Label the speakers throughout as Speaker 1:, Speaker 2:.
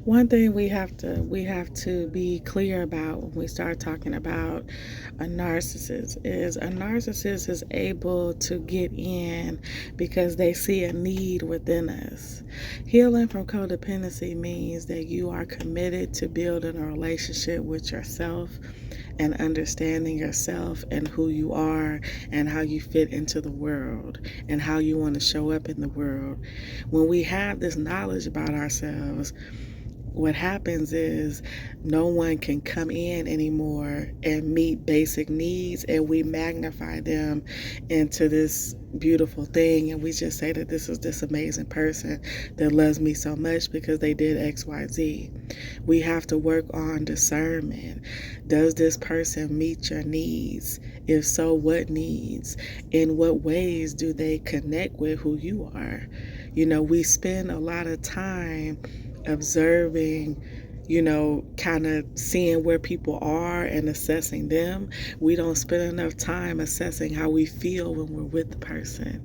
Speaker 1: One thing we have to be clear about when we start talking about a narcissist is able to get in because they see a need within us. Healing from codependency means that you are committed to building a relationship with yourself and understanding yourself and who you are and how you fit into the world and how you want to show up in the world. When we have this knowledge about ourselves, what happens is no one can come in anymore and meet basic needs, and we magnify them into this beautiful thing, and we just say that this is this amazing person that loves me so much because they did XYZ. We have to work on discernment. Does this person meet your needs? If so, what needs? In what ways do they connect with who you are? We spend a lot of time observing, kind of seeing where people are and assessing them. We don't spend enough time assessing how we feel when we're with the person.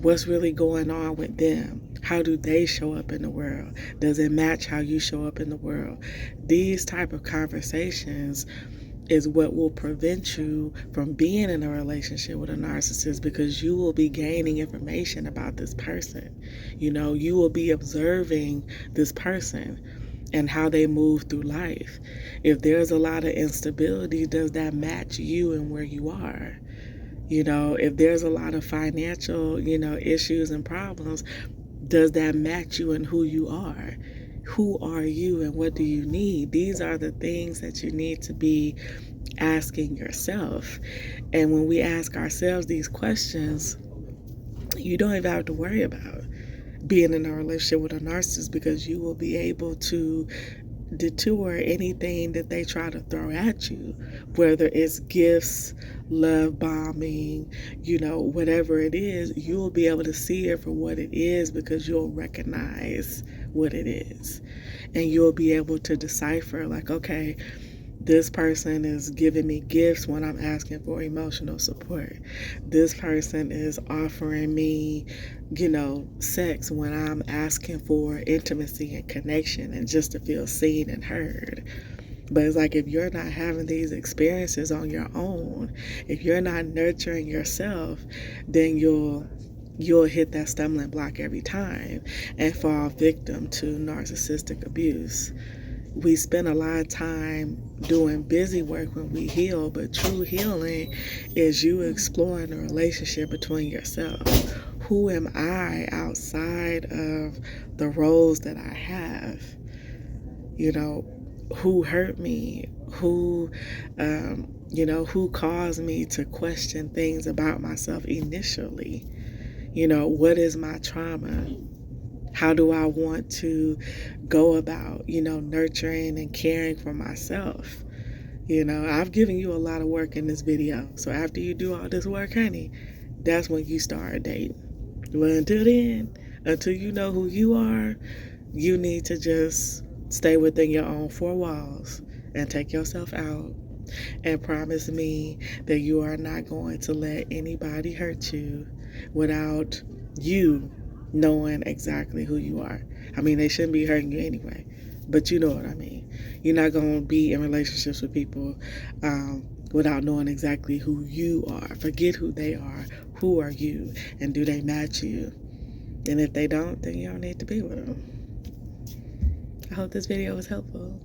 Speaker 1: What's really going on with them? How do they show up in the world? Does it match how you show up in the world? These type of conversations is what will prevent you from being in a relationship with a narcissist, because you will be gaining information about this person. You will be observing this person and how they move through life. If there's a lot of instability, does that match you and where you are? If there's a lot of financial, issues and problems, does that match you and who you are? Who are you and what do you need? These are the things that you need to be asking yourself. And when we ask ourselves these questions, you don't even have to worry about being in a relationship with a narcissist, because you will be able to detour anything that they try to throw at you, whether it's gifts, love bombing, whatever it is. You'll be able to see it for what it is, because you'll recognize what it is, and you'll be able to decipher, like, okay, this person is giving me gifts when I'm asking for emotional support. This person is offering me, sex when I'm asking for intimacy and connection and just to feel seen and heard. But it's like, if you're not having these experiences on your own, if you're not nurturing yourself, then you'll hit that stumbling block every time and fall victim to narcissistic abuse. We spend a lot of time doing busy work when we heal, but true healing is you exploring the relationship between yourself. Who am I outside of the roles that I have? Who hurt me? Who caused me to question things about myself initially? What is my trauma? How do I want to go about, nurturing and caring for myself? I've given you a lot of work in this video. So after you do all this work, honey, that's when you start dating. But until then, until you know who you are, you need to just stay within your own four walls and take yourself out and promise me that you are not going to let anybody hurt you without you knowing exactly who you are. I mean, they shouldn't be hurting you anyway, but you know what I mean. You're not going to be in relationships with people without knowing exactly who you are. Forget who they are. Who are you? And do they match you? And if they don't, then you don't need to be with them. I hope this video was helpful.